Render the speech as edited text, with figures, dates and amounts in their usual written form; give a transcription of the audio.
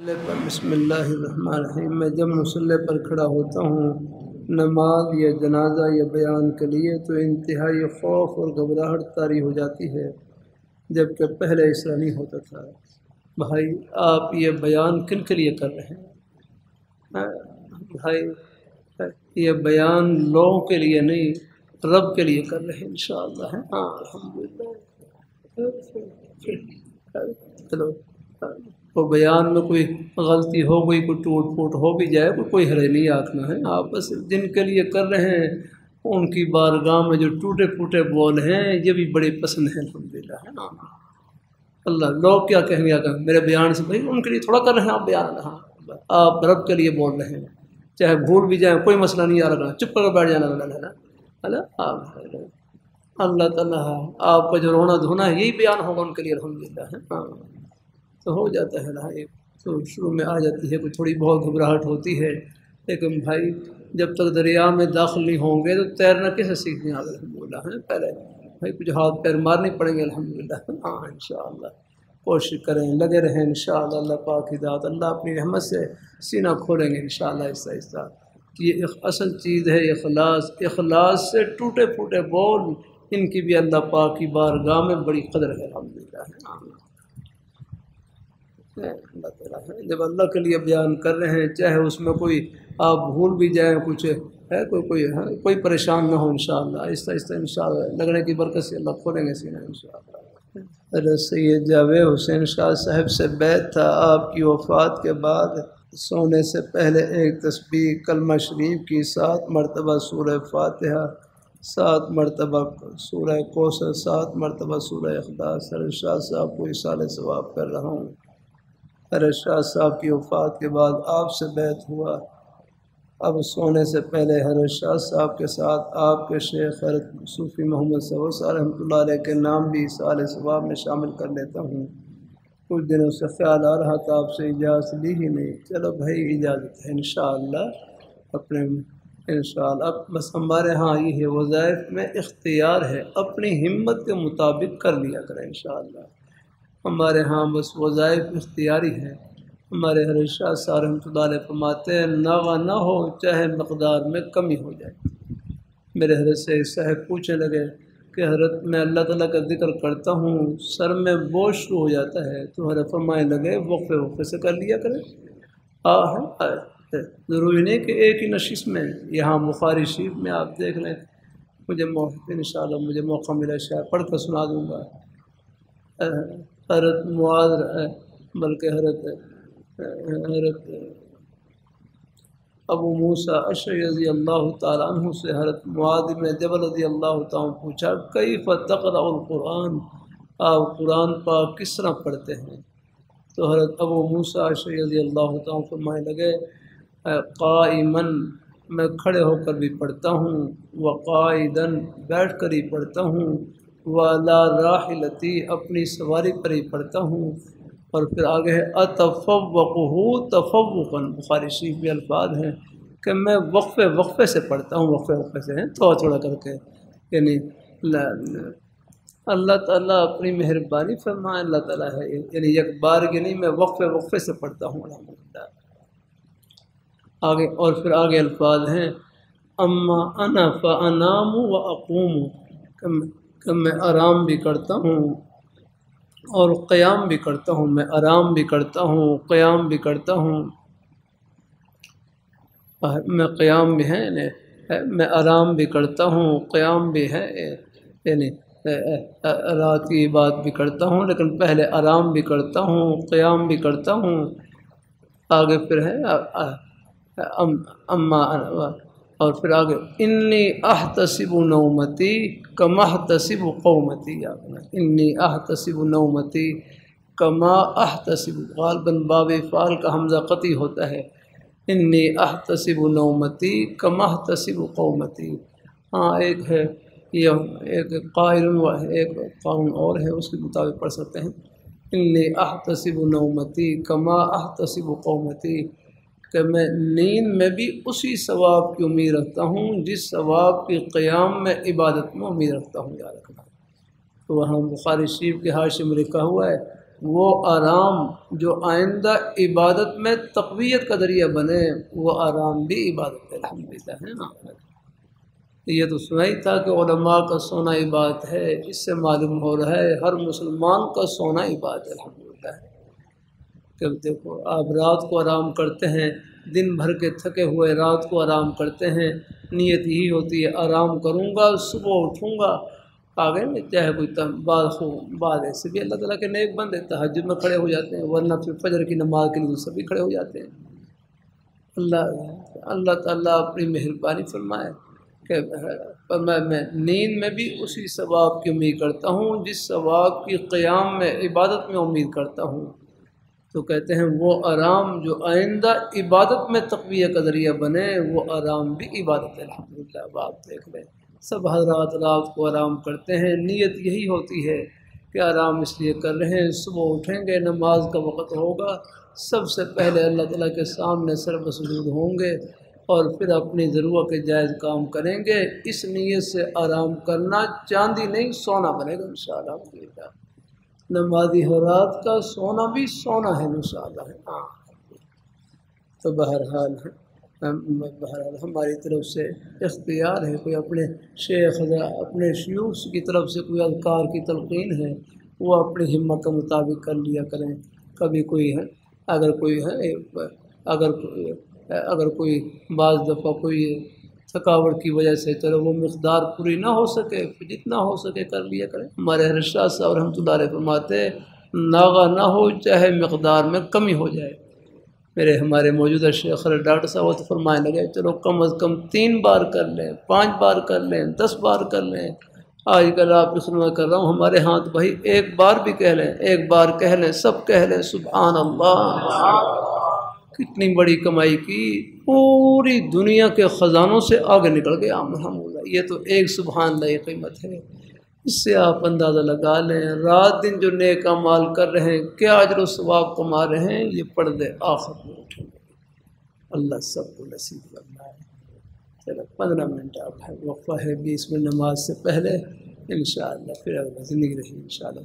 بسم اللہ الرحمن الرحیم۔ میں جب مصلی پر کھڑا ہوتا ہوں نماز یا جنازہ یا بیان کے لیے تو انتہائی خوف اور گھبراہٹ طاری ہو جاتی ہے، جبکہ پہلے ایسا نہیں ہوتا تھا۔ بھائی آپ یہ بیان کن کے لیے کر رہے ہیں؟ بھائی یہ بیان لوگوں کے لیے نہیں، رب کے لیے کر رہے ہیں انشاءاللہ۔ ہاں الحمدللہ۔ چلو وہ بیان میں کوئی غلطی ہو گئی، کوئی ٹوٹ پھوٹ ہو بھی جائے، کوئی حرج نہیں آکھنا ہے۔ آپ بس جن کے لیے کر رہے ہیں ان کی بارگاہ میں جو ٹوٹے پھوٹے بول ہیں یہ بھی بڑے پسند ہیں الحمدللہ۔ اللہ لوگ کیا کہیں گے کہ میرے بیان سے، بھائی ان کے لیے تھوڑا کر رہے ہیں آپ بیان۔ ہاں آپ رب کے لیے بول رہے ہیں، چاہے بھول بھی جائیں کوئی مسئلہ نہیں آ رہا، چپ کر بیٹھ جانا۔ اللہ تعالیٰ آپ کا جو رونا دھونا ہے یہی بیان ہوگا ان کے لیے الحمدللہ۔ ہاں تو ہو جاتا ہے نا، ایک تو شروع میں آ جاتی ہے، کوئی تھوڑی بہت گھبراہٹ ہوتی ہے، لیکن بھائی جب تک دریا میں داخل نہیں ہوں گے تو تیرنا کیسے سیکھیں آپ الحمدللہ۔ پہلے بھائی کچھ ہاتھ پیر مارنے پڑیں گے الحمدللہ۔ ہاں انشاءاللہ کوشش کریں، لگے رہیں انشاءاللہ۔ اللہ پاک کی ذات، اللہ اپنی رحمت سے سینہ کھولیں گے انشاءاللہ آہستہ آہستہ۔ یہ اصل چیز ہے اخلاص۔ اخلاص سے ٹوٹے پھوٹے بول ان کی بھی اللہ پاک کی بارگاہ میں بڑی قدر ہے الحمدللہ۔ اللہ تعالیٰ ہے جب اللہ کے لیے بیان کر رہے ہیں، چاہے اس میں کوئی آپ بھول بھی جائیں، کچھ ہے کوئی پریشان نہ ہو انشاءاللہ۔ آہستہ آہستہ انشاءاللہ لگنے کی برکت سے اللہ کھولیں گے سینہ انشاءاللہ۔ حضرت سید جاوید حسین شاہ صاحب سے بیعت تھا، آپ کی وفات کے بعد سونے سے پہلے ایک تسبیح کلمہ شریف کی 7 مرتبہ سورہ فاتحہ، 7 مرتبہ سورہ کوثر، 7 مرتبہ سورہ اخلاص۔ حضرت شاہ صاحب کو اصالہ ثواب کر رہا ہوں۔ حضرت شاہ صاحب کی وفات کے بعد آپ سے بیعت ہوا، اب سونے سے پہلے حضرت شاہ صاحب کے ساتھ آپ کے شیخ حضرت صوفی محمد صاحب رحمۃ اللہ علیہ کے نام بھی اصالہ ثواب میں شامل کر لیتا ہوں۔ کچھ دنوں سے خیال آ رہا تھا آپ سے اجازت لی ہی نہیں، چلو بھائی اجازت ہے انشاءاللہ اپنے انشاءاللہ۔ اب بس ہمارے ہاں یہ ہے وظائف میں اختیار ہے، اپنی ہمت کے مطابق کر لیا کریں انشاءاللہ۔ ہمارے ہاں بس وظائف اختیاری ہے۔ ہمارے حضرت شاہ صاحب رحمۃ اللہ علیہ فرماتے ہیں ناغہ نہ ہو چاہے مقدار میں کمی ہو جائے۔ میرے حضرت سے صاحب پوچھنے لگے کہ حضرت میں اللہ تعالیٰ کا ذکر کرتا ہوں، سر میں بوجھ شروع ہو جاتا ہے، تو حضرت فرمانے لگے وقفے وقفے سے کر لیا کریں۔ ضروری نہیں کہ ایک ہی نشست میں، یہاں بخاری شریف میں آپ دیکھ لیں، مجھے انشاءاللہ مجھے موقع ملا شاید پڑھ کر سنا دوں گا۔ حضرت معاذ بلکہ حضرت ابو موسیٰ اشعری رضی اللہ تعالیٰ عنہ سے حضرت معاذ بن جبل رضی اللہ تعالیٰ عنہ پوچھا کیف تقرأ القرآن، آپ قرآن پاک کس طرح پڑھتے ہیں؟ تو حضرت ابو موسیٰ اشعری رضی اللہ تعالیٰ عنہ فرمانے لگے قائماً، میں کھڑے ہو کر بھی پڑھتا ہوں، وقائداً، بیٹھ کر ہی پڑھتا ہوں، وعلی راحلتی، اپنی سواری پر ہی پڑھتا ہوں، اور پھر آگے ہے اتفوقہ تفوقاً، بخاری شریف میں الفاظ ہیں کہ میں وقفے وقفے سے پڑھتا ہوں، وقفے وقفے سے ہیں تھوڑا تھوڑا کر کے، یعنی اللہ تعالیٰ اپنی مہربانی فرمائے، اللہ تعالیٰ ہے یعنی یک بار کی نہیں، میں وقفے وقفے سے پڑھتا ہوں الحمدللہ۔ آگے اور پھر آگے الفاظ ہیں اما انا فانام واقوم، کہ میں آرام بھی کرتا ہوں اور قیام بھی کرتا ہوں، میں آرام بھی کرتا ہوں قیام بھی کرتا ہوں، میں قیام بھی ہے میں آرام بھی کرتا ہوں قیام بھی ہے، یعنی رات کی بات بھی کرتا ہوں لیکن پہلے آرام بھی کرتا ہوں قیام بھی کرتا ہوں۔ آگے پھر ہے اما، اور پھر آگے انی احتسب نومتی کما احتسب قومتی، انی احتسب نومتی کما احتسب، غالباً باب فعل کا حمزہ قطعی ہوتا ہے، انی احتسب نومتی کما احتسب قومتی۔ ہاں ایک ہے یہ ایک قائل ایک قانون اور ہے، اس کے مطابق پڑھ سکتے ہیں انی احتسب نومتی کما احتسب قومتی، کہ میں نیند میں بھی اسی ثواب کی امید رکھتا ہوں جس ثواب کی قیام میں عبادت میں امید رکھتا ہوں، یاد رکھنا۔ تو وہاں بخاری شریف کے حاشیے میں لکھا ہوا ہے وہ آرام جو آئندہ عبادت میں تقویت کا ذریعہ بنے، وہ آرام بھی عبادت ہے الحمدللہ ہے نا۔ یہ تو سنا ہی تھا کہ علماء کا سونا عبادت ہے، اس سے معلوم ہو رہا ہے ہر مسلمان کا سونا عبادت ہے الحمدللہ ہے۔ کہ دیکھو آپ رات کو آرام کرتے ہیں، دن بھر کے تھکے ہوئے رات کو آرام کرتے ہیں، نیت یہی ہوتی ہے آرام کروں گا صبح اٹھوں گا، آگے میں چاہے کوئی بعد ایسے بھی اللہ تعالیٰ کے نیک بندے تہجد میں کھڑے ہو جاتے ہیں، ورنہ پھر فجر کی نماز کے لیے سبھی کھڑے ہو جاتے ہیں۔ اللہ تعالیٰ اپنی مہربانی فرمائے کہ میں نیند میں بھی اسی ثواب کی امید کرتا ہوں جس ثواب کی قیام میں عبادت میں امید کرتا ہوں۔ تو کہتے ہیں وہ آرام جو آئندہ عبادت میں تقویہ کا ذریعہ بنے، وہ آرام بھی عبادت ہے الحمدللہ۔ اب آپ دیکھ لیں سب حضرات رات کو آرام کرتے ہیں، نیت یہی ہوتی ہے کہ آرام اس لیے کر رہے ہیں صبح اٹھیں گے نماز کا وقت ہوگا، سب سے پہلے اللہ تعالیٰ کے سامنے سر بسجود ہوں گے اور پھر اپنی ضرورت کے جائز کام کریں گے۔ اس نیت سے آرام کرنا چاندی نہیں سونا بنے گا انشاءاللہ۔ نمازی حضرات کا سونا بھی سونا ہے انشاءاللہ ہے۔ ہاں تو بہرحال ہماری طرف سے اختیار ہے، کوئی اپنے شیخ اپنے شیوخ کی طرف سے کوئی اذکار کی تلقین ہے وہ اپنی ہمت کے مطابق کر لیا کریں۔ کبھی کوئی ہے اگر کوئی بعض دفعہ کوئی تھکاوٹ کی وجہ سے چلو وہ مقدار پوری نہ ہو سکے، جتنا ہو سکے کر لیا کریں۔ ہمارے حضرت شاہ صاحب رحمۃ اللہ علیہ فرماتے ناغہ نہ ہو چاہے مقدار میں کمی ہو جائے۔ ہمارے موجودہ شیخ ڈاکٹر صاحب وہ تو فرمانے لگے چلو کم از کم 3 بار کر لیں، 5 بار کر لیں، 10 بار کر لیں۔ آج کل آپ کی خدمت کر رہا ہوں، ہمارے ہاں تو بھائی 1 بار بھی کہہ لیں، 1 بار کہہ لیں، سب کہہ لیں سبحان اللہ۔ کتنی بڑی کمائی کی، پوری دنیا کے خزانوں سے آگے نکل گئے الحمدللہ۔ یہ تو ایک سبحان اللہ کی قیمت ہے، اس سے آپ اندازہ لگا لیں رات دن جو نیک اعمال کر رہے ہیں کیا اجر و ثواب کما رہے ہیں، یہ پردے آخرت میں اٹھیں گے۔ اللہ سب کو نصیب کرنا ہے۔ چلو 15 منٹ آپ ہے وقفہ ہے 20 منٹ نماز سے پہلے انشاءاللہ، پھر اگر زندگی رہی انشاءاللہ۔